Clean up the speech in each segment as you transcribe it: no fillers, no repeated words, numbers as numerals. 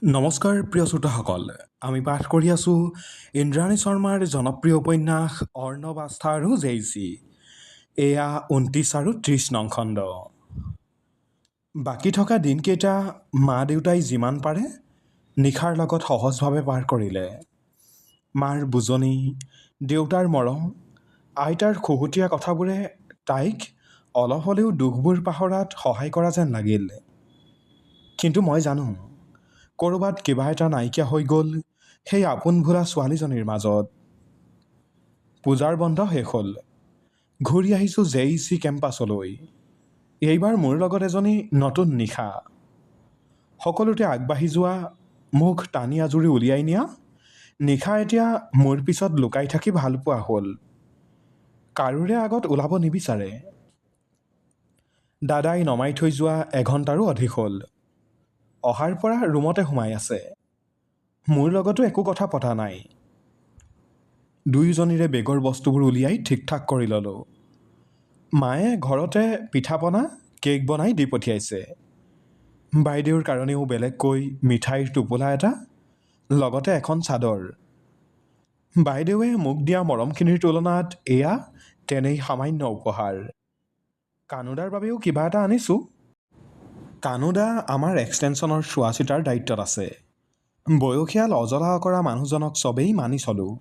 নমস্কাৰ প্ৰিয় শ্ৰোতাসকল, আমি পাঠ কৰি আছোঁ ইন্দ্ৰাণী শৰ্মাৰ জনপ্ৰিয় উপন্যাস অৰ্ণৱ আস্থা আৰু JEC। এয়া ২৯ আৰু ৩০ নং খণ্ড। বাকী থকা দিনকেইটা মা দেউতাই যিমান পাৰে নিশাৰ লগত সহজভাৱে পাৰ কৰিলে। মাৰ বুজনি, দেউতাৰ মৰম, আইতাৰ খুহুতীয়া কথাবোৰে তাইক অলপ হ'লেও দুখবোৰ পাহৰাত সহায় কৰা যেন লাগিল। কিন্তু মই জানো, ক'ৰবাত কিবা এটা নাইকিয়া হৈ গ'ল সেই আপোন ভোলা ছোৱালীজনীৰ মাজত। পূজাৰ বন্ধ শেষ হ'ল। ঘূৰি আহিছোঁ JEC কেম্পাছলৈ। এইবাৰ মোৰ লগত এজনী নতুন নিশা। সকলোতে আগবাঢ়ি যোৱা, মুখ টানি আজুৰি উলিয়াই নিয়া নিশা এতিয়া মোৰ পিছত লুকাই থাকি ভাল পোৱা হ'ল। কাৰোৰে আগত ওলাব নিবিচাৰে। দাদাই নমাই থৈ যোৱা এঘণ্টাৰো অধিক হ'ল। অহাৰ পৰা ৰুমতে সোমাই আছে। মোৰ লগতো একো কথা পতা নাই। দুয়োজনীৰে বেগৰ বস্তুবোৰ উলিয়াই ঠিক ঠাক কৰি ল'লোঁ। মায়ে ঘৰতে পিঠা পনা, কেক বনাই দি পঠিয়াইছে। বাইদেউৰ কাৰণেও বেলেগকৈ মিঠাইৰ টোপোলা এটা, লগতে এখন চাদৰ। বাইদেৱে মোক দিয়া মৰমখিনিৰ তুলনাত এয়া তেনেই সামান্য উপহাৰ। কানুদাৰ বাবেও কিবা এটা আনিছোঁ। কানুদা আমাৰ এক্সটেনশ্যনৰ চোৱা চিতাৰ দায়িত্বত আছে। বয়সীয়াল অজলা অকৰা মানুহজনক চবেই মানি চলোঁ।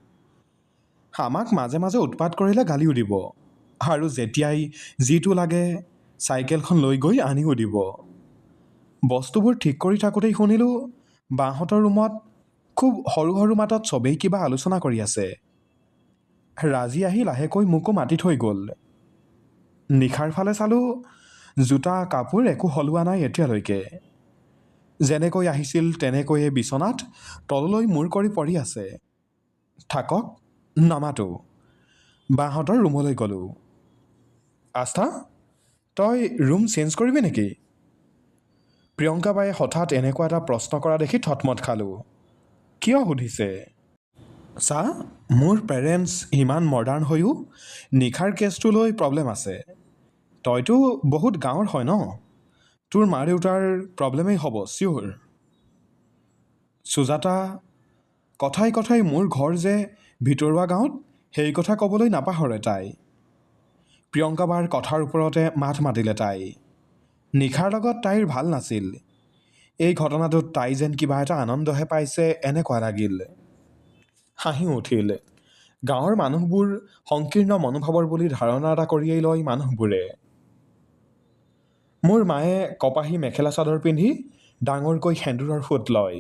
আমাক মাজে মাজে উৎপাত কৰিলে গালিও দিব, আৰু যেতিয়াই যিটো লাগে চাইকেলখন লৈ গৈ আনিও দিব। বস্তুবোৰ ঠিক কৰি থাকোঁতেই শুনিলোঁ বাহঁতৰ ৰুমত খুব সৰু সৰু মাতত চবেই কিবা আলোচনা কৰি আছে। ৰাজি আহি লাহেকৈ মোকো মাতি থৈ গ'ল। নিশাৰ ফালে চালোঁ, জোতা কাপোৰ একো সলোৱা নাই এতিয়ালৈকে। যেনেকৈ আহিছিল তেনেকৈয়ে বিচনাত তললৈ মূৰ কৰি পৰি আছে। থাকক, নামাতো। বাহঁতৰ ৰুমলৈ গ'লোঁ। আস্থা, তই ৰুম চেঞ্জ কৰিবি নেকি? প্ৰিয়ংকা বায়ে হঠাৎ এনেকুৱা এটা প্ৰশ্ন কৰা দেখি থতমত খালোঁ। কিয় সুধিছে? চা, মোৰ পেৰেণ্টছ ইমান মডাৰ্ণ হৈও নিশাৰ কেছটো লৈ প্ৰব্লেম আছে। তইতো বহুত গাঁৱৰ হয় ন? তোৰ মা দেউতাৰ প্ৰব্লেমেই হ'ব চিয়'ৰ। সুজাতা, কথাই কথাই মোৰ ঘৰ যে ভিতৰুৱা গাঁৱত সেই কথা ক'বলৈ নাপাহৰে তাই। প্ৰিয়ংকা বাৰ কথাৰ ওপৰতে মাত মাতিলে তাই। নিশাৰ লগত তাইৰ ভাল নাছিল। এই ঘটনাটোত তাই যেন কিবা এটা আনন্দহে পাইছে এনেকুৱা লাগিল। হাঁহি উঠিল। গাঁৱৰ মানুহবোৰ সংকীৰ্ণ মনোভাৱৰ বুলি ধাৰণা এটা কৰিয়েই লয় মানুহবোৰে। মোৰ মায়ে কপাহী মেখেলা চাদৰ পিন্ধি ডাঙৰকৈ সেন্দুৰৰ ফুট লয়।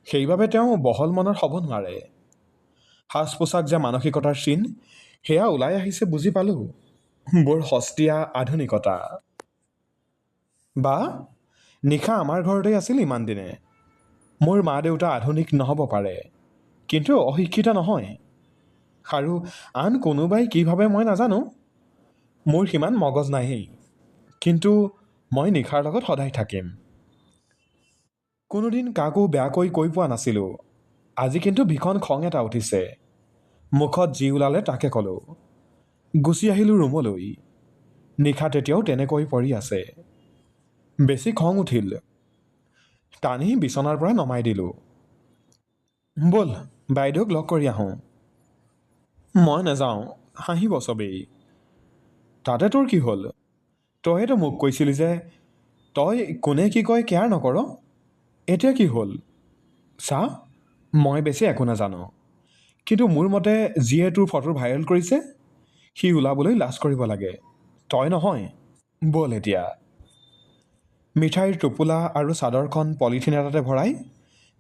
সেইবাবে তেওঁ বহল মনৰ হ'ব নোৱাৰে। সাজ পোছাক যে মানসিকতাৰ চিন, সেয়া ওলাই আহিছে বুজি পালোঁ। বৰ সস্তীয়া আধুনিকতা। বা, নিশা আমাৰ ঘৰতেই আছিল ইমান দিনে। মোৰ মা দেউতা আধুনিক নহ'ব পাৰে, কিন্তু অশিক্ষিত নহয়। আৰু আন কোনোবাই কি ভাবে মই নাজানো। মোৰ সিমান মগজ নাহেই, কিন্তু মই নিশাৰ লগত সদায় থাকিম। কোনোদিন কাকো বেয়াকৈ কৈ পোৱা নাছিলোঁ। আজি কিন্তু ভীষণ খং এটা উঠিছে। মুখত যি ওলালে তাকে ক'লোঁ। গুচি আহিলোঁ ৰুমলৈ। নিশা তেতিয়াও তেনেকৈ পৰি আছে। বেছি খং উঠিল। টানি বিচনাৰ পৰা নমাই দিলোঁ। ব'ল, বাইদেউক লগ কৰি আহোঁ। মই নাযাওঁ, হাঁহিব চবেই। তাতে তোৰ কি হ'ল? তইতো মোক কৈছিলি যে তই কোনে কি কয় কেয়াৰ নকৰ। এতিয়া কি হ'ল? চা, মই বেছি একো নাজানো, কিন্তু মোৰ মতে যিয়ে তোৰ ফটো ভাইৰেল কৰিছে সি ওলাবলৈ লাজ কৰিব লাগে, তই নহয়। ব'ল এতিয়া। মিঠাইৰ টোপোলা আৰু চাদৰখন পলিথিন এটাতে ভৰাই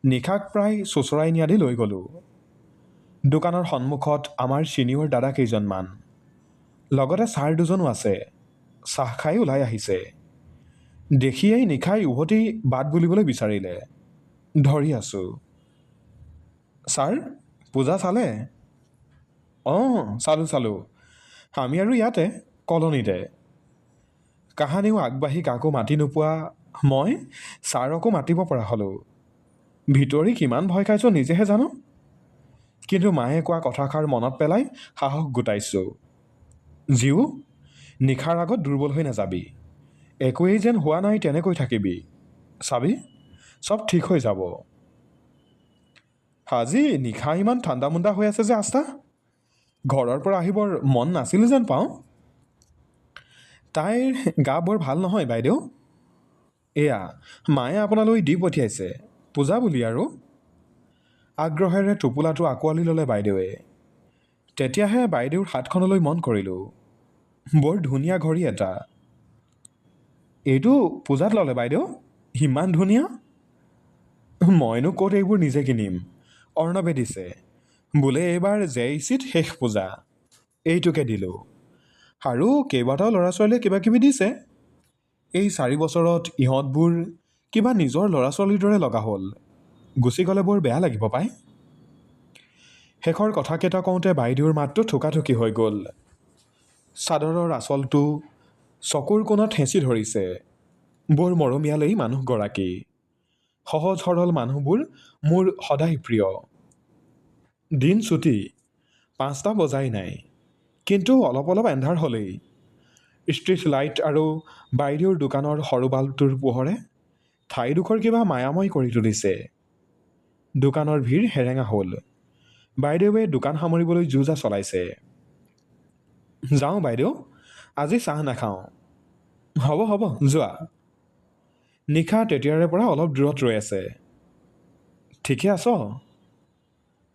নিশাক প্ৰায় চোঁচৰাই নিয়া দি লৈ গ'লোঁ। দোকানৰ সন্মুখত আমাৰ ছিনিয়ৰ দাদা কেইজনমান, লগতে ছাৰ দুজনো আছে। চাহ খাই ওলাই আহিছে। দেখিয়েই নিশাই উভতি বাট বুলিবলৈ বিচাৰিলে। ধৰি আছোঁ। ছাৰ, পূজা চালে? অঁ, চালোঁ। আমি আৰু ইয়াতে কলনীতে। কাহানিও আগবাঢ়ি কাকো মাতি নোপোৱা মই ছাৰকো মাতিব পৰা হ'লোঁ। ভিতৰি কিমান ভয় খাইছোঁ নিজেহে জানো। কিন্তু মায়ে কোৱা কথাষাৰ মনত পেলাই সাহস গোটাইছোঁ। জীও, নিশাৰ আগত দুৰ্বল হৈ নাযাবি। একোৱেই যেন হোৱা নাই তেনেকৈ থাকিবি। চাবি, চব ঠিক হৈ যাব। আজি নিশা ইমান ঠাণ্ডা মুণ্ডা হৈ আছে যে আস্থা, ঘৰৰ পৰা আহিবৰ মন নাছিল যেন পাওঁ। তাইৰ গা বৰ ভাল নহয় বাইদেউ। এয়া মায়ে আপোনালৈ দি পঠিয়াইছে, পূজা বুলি আৰু। আগ্ৰহেৰে টোপোলাটো আঁকোৱালি ল'লে বাইদেৱে। তেতিয়াহে বাইদেউৰ হাতখনলৈ মন কৰিলোঁ। বৰ ধুনীয়া ঘড়ী এটা। এইটো পূজাত ল'লে বাইদেউ? ইমান ধুনীয়া। মইনো ক'ত এইবোৰ নিজে কিনিম, অৰ্ণৱে দিছে। বোলে এইবাৰ JECত শেষ পূজা, এইটোকে দিলোঁ। আৰু কেইবাটাও ল'ৰা ছোৱালীয়ে কিবা কিবি দিছে। এই 4 বছৰত ইহঁতবোৰ কিবা নিজৰ ল'ৰা ছোৱালীৰ দৰে লগা হ'ল। গুচি গ'লে বৰ বেয়া লাগিব পাই। শেষৰ কথাকেইটা কওঁতে বাইদেউৰ মাতটো থুকাথুকি হৈ গ'ল। চাদৰৰ আঁচলটো চকুৰ কোণত হেঁচি ধৰিছে। বৰ মৰমীয়ালেই মানুহগৰাকী। সহজ সৰল মানুহবোৰ মোৰ সদায় প্ৰিয়। দিন ছুটি, 5টা বজাই নাই, কিন্তু অলপ অলপ এন্ধাৰ হ'লেই। ষ্ট্ৰীট লাইট আৰু বাইদেউৰ দোকানৰ সৰু বাল্বটোৰ পোহৰে ঠাইডোখৰ কিবা মায়াময় কৰি তুলিছে। দোকানৰ ভিৰ সেৰেঙা হ'ল। বাইদেৱে দোকান সামৰিবলৈ যো-জা চলাইছে। যাওঁ বাইদেউ, আজি চাহ নাখাওঁ। হ'ব হ'ব, যোৱা। নিশা তেতিয়াৰে পৰা অলপ দূৰত ৰৈ আছে। ঠিকে আছ?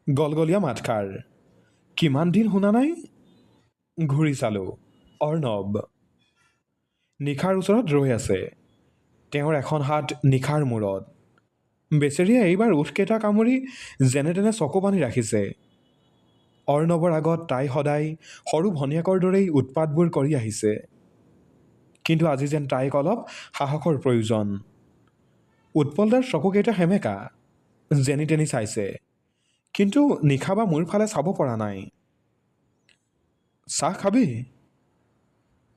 গলগলীয়া মাতষাৰ। কিমান দিন শুনা নাই। ঘূৰি চালোঁ। অৰ্ণৱ নিশাৰ ওচৰত ৰৈ আছে। তেওঁৰ এখন হাত নিশাৰ মূৰত। বেচেৰীয়ে এইবাৰ ওঠকেইটা কামুৰি যেনে তেনে চকু পানী ৰাখিছে। অৰ্ণৱৰ আগত তাই সদায় সৰু ভনীয়েকৰ দৰেই উৎপাতবোৰ কৰি আহিছে। কিন্তু আজি যেন তাইক অলপ সাহসৰ প্ৰয়োজন। উৎপলদাৰ চকুকেইটা সেমেকা, যেনি তেনি চাইছে, কিন্তু নিশা বা মোৰ ফালে চাব পৰা নাই। চাহ খাবি?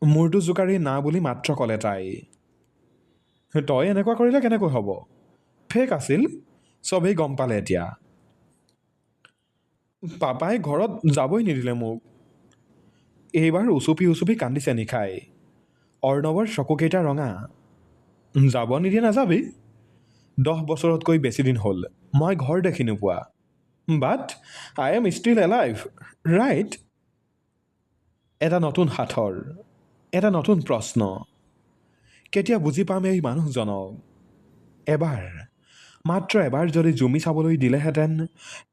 মূৰটো জোকাৰি না বুলি মাত্ৰ ক'লে তাই। তই এনেকুৱা কৰিলে কেনেকৈ হ'ব? ফেক আছিল, চবেই গম পালে এতিয়া। পাপাই ঘৰত যাবই নিদিলে মোক। এইবাৰ উচুপি উচুপি কান্দিছে নিশাই। অৰ্ণৱৰ চকুকেইটা ৰঙা। যাব নিদিয়ে নাযাবি। 10 বছৰতকৈ বেছি দিন হ'ল মই ঘৰ দেখি নোপোৱা। But I am still alive, right? এটা নতুন সাঁথৰ, এটা নতুন প্ৰশ্ন। কেতিয়া বুজি পাম এই মানুহজনক? এবাৰ, মাত্ৰ এবাৰ যদি জুমি চাবলৈ দিলেহেঁতেন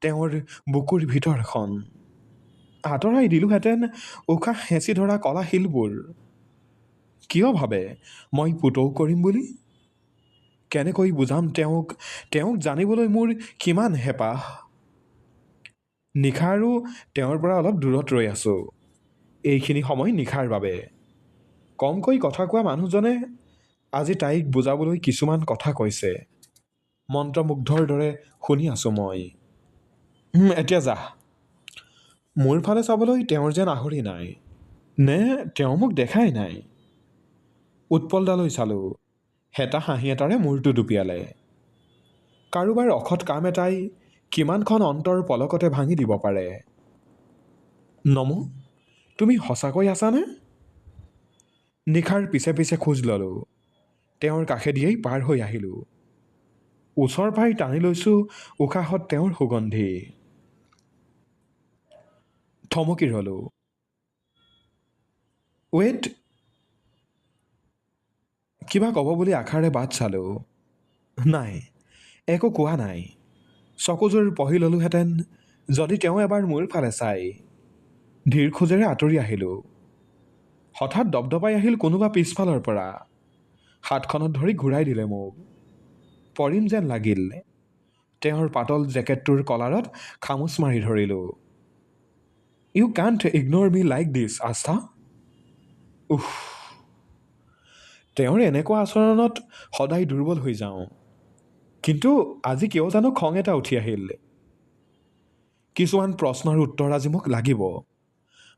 তেওঁৰ বুকুৰ ভিতৰখন, আঁতৰাই দিলোহেঁতেন উশাহ হেঁচি ধৰা কলা শিলবোৰ। কিয় ভাবে মই পুতৌ কৰিম বুলি? কেনেকৈ বুজাম তেওঁক জানিবলৈ মোৰ কিমান হেঁপাহ। নিশা আৰু তেওঁৰ পৰা অলপ দূৰত ৰৈ আছোঁ। এইখিনি সময় নিশাৰ বাবে। কমকৈ কথা কোৱা মানুহজনে আজি তাইক বুজাবলৈ কিছুমান কথা কৈছে। মন্ত্ৰমুগ্ধৰ দৰে শুনি আছোঁ মই। এতিয়া যা। মোৰ ফালে চাবলৈ তেওঁৰ যেন আহৰি নাই, নে তেওঁ মোক দেখাই নাই। উৎপলদালৈ চালোঁ। হেতা হাঁহি এটাৰে মূৰটো দুপিয়ালে। কাৰোবাৰ অসৎ কাম এটাই কিমানখন অন্তৰ পলকতে ভাঙি দিব পাৰে। নমো, তুমি সঁচাকৈ আছানে? নিশাৰ পিছে পিছে খোজ ল'লোঁ। তেওঁৰ কাষেদিয়েই পাৰ হৈ আহিলোঁ। ওচৰ পাই টানি লৈছোঁ উশাহত তেওঁৰ সুগন্ধি। থমকি ৰ'লোঁ। ৱেইট। কিবা ক'ব বুলি আশাৰে বাট চালোঁ। নাই, একো কোৱা নাই। চকুযোৰ পঢ়ি ল'লোহেঁতেন যদি তেওঁ এবাৰ মোৰ ফালে চাই। ধীৰ খোজেৰে আঁতৰি আহিলোঁ। হঠাৎ দপদপাই আহিল কোনোবা পিছফালৰ পৰা। হাতখনত ধৰি ঘূৰাই দিলে মোক। পৰিম যেন লাগিল। তেওঁৰ পাতল জেকেটটোৰ কলাৰত খামুচ মাৰি ধৰিলোঁ। You can't ignore me like this, Astha. উফ। তেওঁৰ এনেকুৱা আচৰণত সদায় দুৰ্বল হৈ যাওঁ। কিন্তু আজি কিয় জানো খং এটা উঠি আহিল। কিছুমান প্ৰশ্নৰ উত্তৰ আজি মোক লাগিব।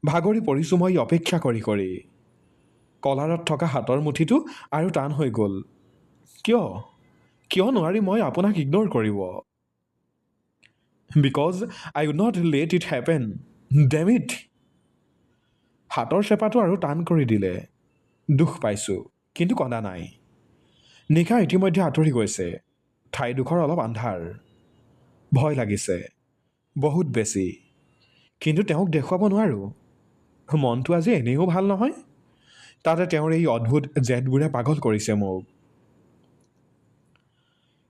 ভাগৰি পৰিছোঁ মই অপেক্ষা কৰি কৰি। কলাৰত থকা হাতৰ মুঠিটো আৰু টান হৈ গ'ল। কিয় নোৱাৰি মই আপোনাক ইগন'ৰ কৰিব? Because I would not let it happen, damn it. হাতৰ চেপাটো আৰু টান কৰি দিলে। দুখ পাইছোঁ, কিন্তু কন্দা নাই। নিশা ইতিমধ্যে আঁতৰি গৈছে। ঠাইডোখৰ অলপ আন্ধাৰ, ভয় লাগিছে বহুত বেছি, কিন্তু তেওঁক দেখুৱাব নোৱাৰোঁ। মনটো আজি এনেও ভাল নহয়, তাতে তেওঁৰ এই অদ্ভুত জেদবোৰে পাগল কৰিছে মোক।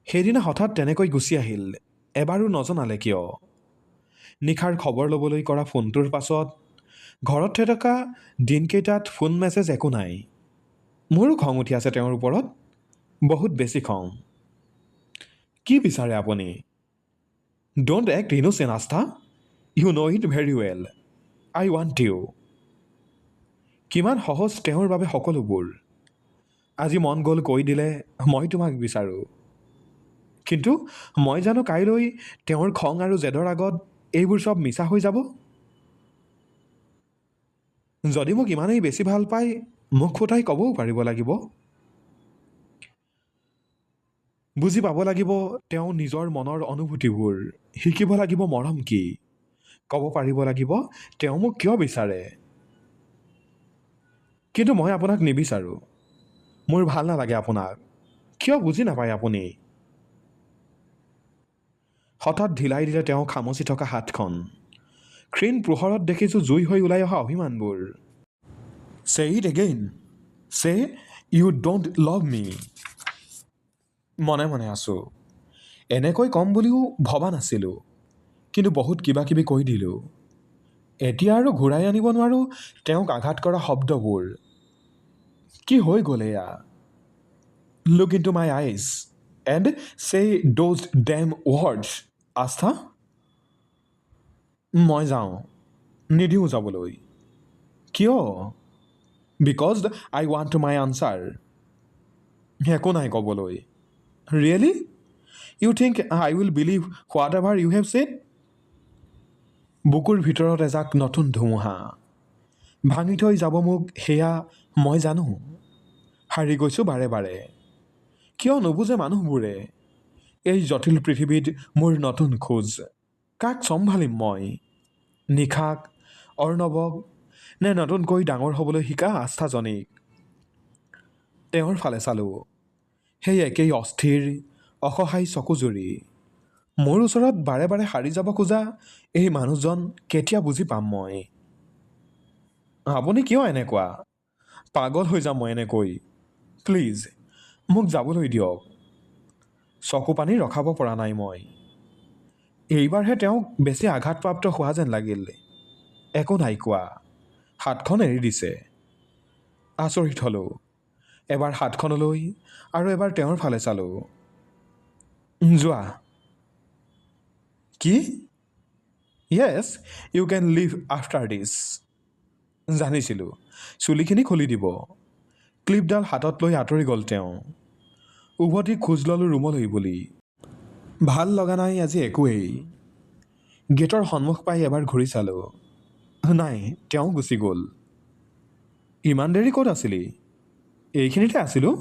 সেইদিনা হঠাৎ তেনেকৈ গুচি আহিল, এবাৰো নজনালে কিয়। নিশাৰ খবৰ ল'বলৈ কৰা ফোনটোৰ পাছত ঘৰত থৈ থকা দিনকেইটাত ফোন মেছেজ একো নাই। মোৰো খং উঠি আছে তেওঁৰ ওপৰত, বহুত বেছি খং। কি বিচাৰে আপুনি? Don't act innocent Astha, you know' it very well, I want you. কিমান সহজ তেওঁৰ বাবে সকলোবোৰ। আজি মন গ'ল কৈ দিলে মই তোমাক বিচাৰোঁ, কিন্তু মই জানো কাইলৈ তেওঁৰ খং আৰু জেদৰ আগত এইবোৰ চব মিছা হৈ যাব। যদি মোক ইমানেই বেছি ভাল পায়, মুখ ফুটাই ক'বও পাৰিব লাগিব। বুজি পাব লাগিব তেওঁ নিজৰ মনৰ অনুভূতিবোৰ, শিকিব লাগিব মৰম কি, ক'ব পাৰিব লাগিব তেওঁ মোক কিয় বিচাৰে। কিন্তু মই আপোনাক নিবিচাৰোঁ, মোৰ ভাল নালাগে আপোনাক, কিয় বুজি নাপায় আপুনি? হঠাৎ ঢিলাই দিলে তেওঁ খামচি থকা হাতখন। ক্ষীণ পোহৰত দেখিছোঁ জুই হৈ ওলাই অহা অভিমানবোৰ। চে ইট এগেইন, চে ইউ ড'ণ্ট লাভ মি। মনে মনে আছোঁ, এনেকৈ ক'ম বুলিও ভবা নাছিলোঁ, কিন্তু বহুত কিবা কিবি কৈ দিলোঁ। এতিয়া আৰু ঘূৰাই আনিব নোৱাৰোঁ তেওঁক আঘাত কৰা শব্দবোৰ। কি হৈ গ'ল এয়া? Look into my eyes and say those damn words, Astha. মই যাওঁ, নিদিওঁ যাবলৈ। কিয়? Because I want my answer. একো নাই ক'বলৈ। Really? You think I will believe whatever you have said? বুকুৰ ভিতৰত এজাক নতুন ধুমুহা ভাঙি থৈ যাব মোক, সেয়া মই জানো। হাৰি গৈছোঁ বাৰে বাৰে। কিয় নুবুজে মানুহবোৰে? এই জটিল পৃথিৱীত মোৰ নতুন খোজ। কাক চম্ভালিম মই? নিশাক, অৰ্ণৱক, নে নতুনকৈ ডাঙৰ হ'বলৈ শিকা আস্থাজনীক? তেওঁৰ ফালে চালোঁ, সেই একেই অস্থিৰ অসহায় চকুজুৰি। মোৰ ওচৰত বাৰে বাৰে সাৰি যাব খোজা এই মানুহজন কেতিয়া বুজি পাম মই? আপুনি কিয় এনেকুৱা? পাগল হৈ যাম মই এনেকৈ। প্লিজ মোক যাবলৈ দিয়ক। চকু পানী ৰখাব পৰা নাই মই। এইবাৰহে তেওঁক বেছি আঘাতপ্ৰাপ্ত হোৱা যেন লাগিল। একো নাই কোৱা, হাতখন এৰি দিছে। আচৰিত হ'লোঁ, এবাৰ হাতখনলৈ আৰু এবাৰ তেওঁৰ ফালে চালোঁ। যোৱা। কি? য়েছ, ইউ কেন লিভ আফটাৰ দিছ। জানিছিলোঁ চুলিখিনি খুলি দিব। ক্লিপডাল হাতত লৈ আঁতৰি গ'ল তেওঁ। উভতি খোজ ল'লোঁ ৰুমলৈ বুলি। ভাল লগা নাই আজি একোৱেই। গেটৰ সন্মুখ পাই এবাৰ ঘূৰি চালোঁ, নাই, তেওঁ গুচি গ'ল। ইমান দেৰি ক'ত আছিলি? এইখিনিতে আছিলোঁ।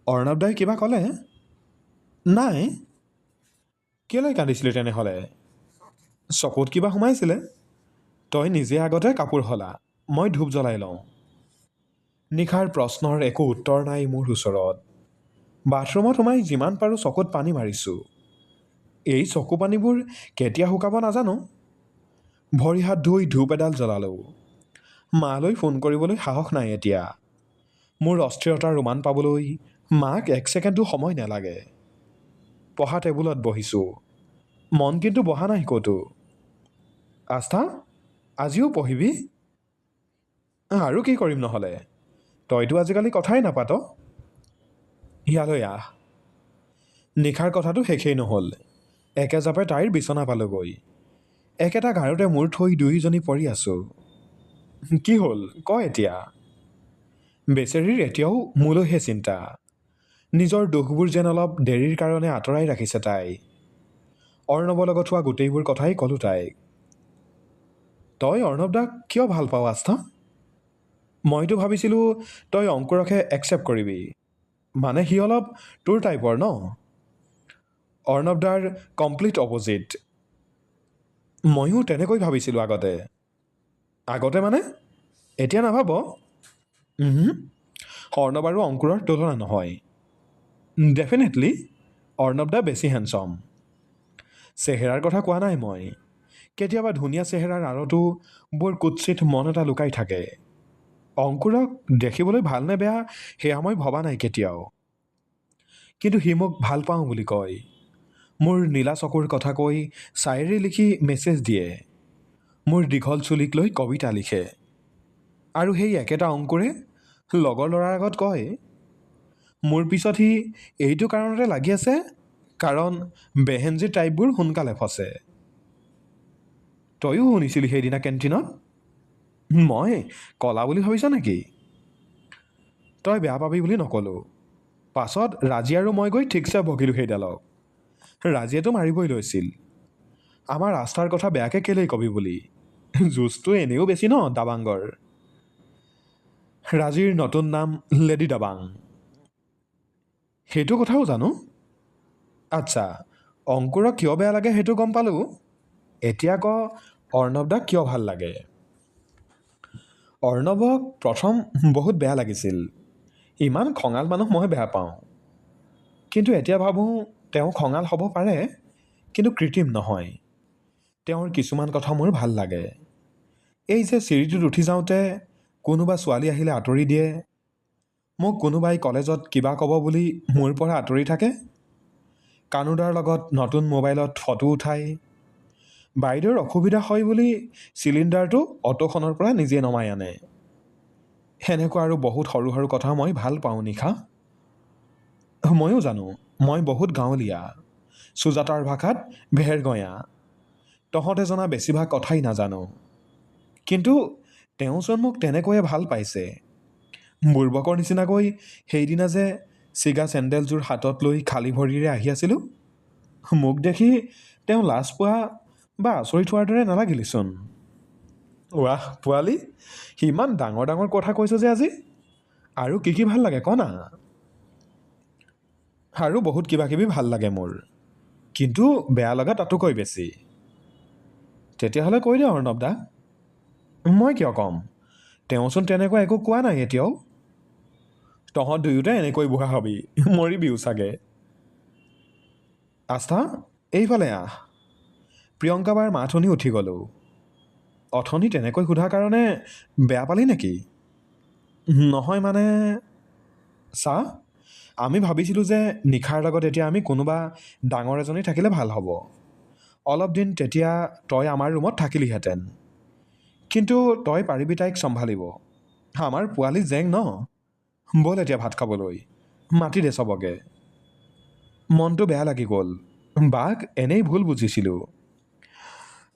অৰ্ণৱ দাই কিবা ক'লে? নাই। কেলৈ কান্দিছিলি তেনেহ'লে? চকুত কিবা সোমাইছিলে? তই নিজে আগতে কাপোৰ সলা, মই ধূপ জ্বলাই লওঁ। নিশাৰ প্ৰশ্নৰ একো উত্তৰ নাই মোৰ ওচৰত। বাথৰুমত সোমাই যিমান পাৰোঁ চকুত পানী মাৰিছোঁ। এই চকু পানীবোৰ কেতিয়া শুকাব নাজানো। ভৰি হাত ধুই ধূপ এডাল জ্বলালোঁ। মালৈ ফোন কৰিবলৈ সাহস নাই এতিয়া। মোৰ অস্থিৰতাৰ উমান পাবলৈ মাক এক ছেকেণ্ডো সময় নালাগে। পঢ়া টেবুলত বহিছোঁ, মন কিন্তু বহা নাই ক'তো। আস্থা, আজিও পঢ়িবি? আৰু কি কৰিম নহ'লে? তইতো আজিকালি কথাই নাপাত। ইয়ালৈ আহ। নিশাৰ কথাটো শেষেই নহ'ল। একেজাপে তাইৰ বিচনা পালোগৈ। একেটা গাৰুতে মূৰ থৈ দুয়োজনী পৰি আছোঁ। কি হ'ল ক এতিয়া? বেচেৰীৰ এতিয়াও মোলৈহে চিন্তা। নিজৰ দুখবোৰ যেন অলপ দেৰিৰ কাৰণে আঁতৰাই ৰাখিছে তাই। অৰ্ণৱৰ লগত হোৱা গোটেইবোৰ কথাই ক'লোঁ তাইক। তই অৰ্ণৱ দাক কিয় ভাল পাৱ আস্থা? মইতো ভাবিছিলোঁ তই অংকুৰকহে একচেপ্ট কৰিবি, মানে সি অলপ তোৰ টাইপৰ ন। অৰ্ণৱ দাৰ কমপ্লিট অপজিট। ময়ো তেনেকৈ ভাবিছিলোঁ আগতে। আগতে মানে? এতিয়া নাভাব? অৰ্ণৱ আৰু অংকুৰৰ তুলনা নহয়। ডেফিনেটলি অৰ্ণৱ দা বেছি হেণ্ডছম। চেহেৰাৰ কথা কোৱা নাই মই। কেতিয়াবা ধুনীয়া চেহেৰাৰ আঁৰতো বৰ কুৎসিত মন এটা লুকাই থাকে। অংকুৰক দেখিবলৈ ভাল নে বেয়া সেয়া মই ভবা নাই কেতিয়াও, কিন্তু সি মোক ভাল পাওঁ বুলি কয়। মোৰ নীলা চকুৰ কথা কৈ চায়েৰী লিখি মেছেজ দিয়ে, মোৰ দীঘল চুলিক লৈ কবিতা লিখে। আৰু সেই একেটা অংকুৰে লগৰ ল'ৰাৰ আগত কয়, মোৰ পিছত সি এইটো কাৰণতে লাগি আছে কাৰণ বেহেনজি টাইপবোৰ সোনকালে ফচে। তয়ো শুনিছিলি সেইদিনা কেণ্টিনত? মই কলা বুলি ভাবিছ নেকি? তই বেয়া পাবি বুলি নক'লোঁ। পাছত ৰাজী আৰু মই গৈ ঠিকছে বকিলোঁ সেইডালক। ৰাজীয়েতো মাৰিবই লৈছিল। আমাৰ আস্থাৰ কথা বেয়াকৈ কেলেই কবি বুলি। জুচটো এনেও বেছি ন দাবাংগৰ। ৰাজীৰ নতুন নাম লেডি দাবাং। সেইটো কথাও জানো? আচ্ছা, অংকুৰক কিয় বেয়া লাগে সেইটো গম পালোঁ। এতিয়া ক অৰ্ণৱ দাক কিয় ভাল লাগে? অৰ্ণৱক প্ৰথম বহুত বেয়া লাগিছিল। ইমান খঙাল মানুহ মই বেয়া পাওঁ। কিন্তু এতিয়া ভাবোঁ তেওঁ খঙাল হ'ব পাৰে, কিন্তু কৃত্ৰিম নহয়। তেওঁৰ কিছুমান কথা মোৰ ভাল লাগে। এই যে চিৰিটোত উঠি যাওঁতে কোনোবা ছোৱালী আহিলে আঁতৰি দিয়ে, মোক কোনোবাই কলেজত কিবা ক'ব বুলি মোৰ পৰা আঁতৰি থাকে, কানুদাৰ লগত নতুন মোবাইলত ফটো উঠাই, বাইদেউৰ অসুবিধা হয় বুলি চিলিণ্ডাৰটো অটোখনৰ পৰা নিজে নমাই আনে। সেনেকুৱা আৰু বহুত সৰু সৰু কথা মই ভাল পাওঁ নিশা। ময়ো জানো মই বহুত গাঁৱলীয়া, সুজাতাৰ ভাষাত ভেৰগঞা। তহঁতে জনা বেছিভাগ কথাই নাজানো। কিন্তু তেওঁচোন মোক তেনেকৈয়ে ভাল পাইছে। বুৰ্বকৰ নিচিনাকৈ সেইদিনা যে চিগা চেণ্ডেলযোৰ হাতত লৈ খালী ভৰিৰে আহি আছিলোঁ, মোক দেখি তেওঁ লাজ পোৱা বা আচৰিত হোৱাৰ দৰে নালাগিলেচোন। ৱাহ পোৱালি, ইমান ডাঙৰ ডাঙৰ কথা কৈছ যে আজি। আৰু কি কি ভাল লাগে ক না? আৰু বহুত কিবা কিবি ভাল লাগে মোৰ, কিন্তু বেয়া লগা তাতোকৈ বেছি। তেতিয়াহ'লে কৈ দে অৰ্ণৱ দা। মই কিয় ক'ম? তেওঁচোন তেনেকুৱা একো কোৱা নাই এতিয়াও। তহঁত দুয়োটাই এনেকৈ বুঢ়া হবি, মৰিবিও চাগে। আস্থা, এইফালে আহ। প্ৰিয়ংকা বাৰ মাত শুনি উঠি গ'লোঁ। অথনি তেনেকৈ সোধাৰ কাৰণে বেয়া পালি নেকি? নহয় মানে চা, আমি ভাবিছিলোঁ যে নিশাৰ লগত এতিয়া আমি কোনোবা ডাঙৰ এজনী থাকিলে ভাল হ'ব। অলপ দিন তেতিয়া তই আমাৰ ৰুমত থাকিলিহেঁতেন। কিন্তু তই পাৰিবি তাইক চম্ভালিব। আমাৰ পোৱালি জেং ন। ব'ল এতিয়া ভাত খাবলৈ, মাতি দে চবকে। মনটো বেয়া লাগি গ'ল। বাক এনেই ভুল বুজিছিলোঁ।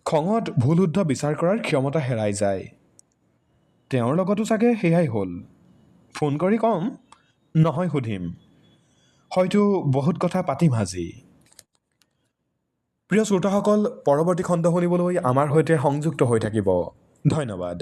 খঙত ভুল শুদ্ধ বিচাৰ কৰাৰ ক্ষমতা হেৰাই যায়। তেওঁৰ লগতো চাগে সেয়াই হ'ল। ফোন কৰি ক'ম, নহয় সুধিম। হয়তো বহুত কথা পাতিম আজি। প্ৰিয় শ্ৰোতাসকল, পৰৱৰ্তী খণ্ড শুনিবলৈ আমাৰ সৈতে সংযুক্ত হৈ থাকিব। ধন্যবাদ।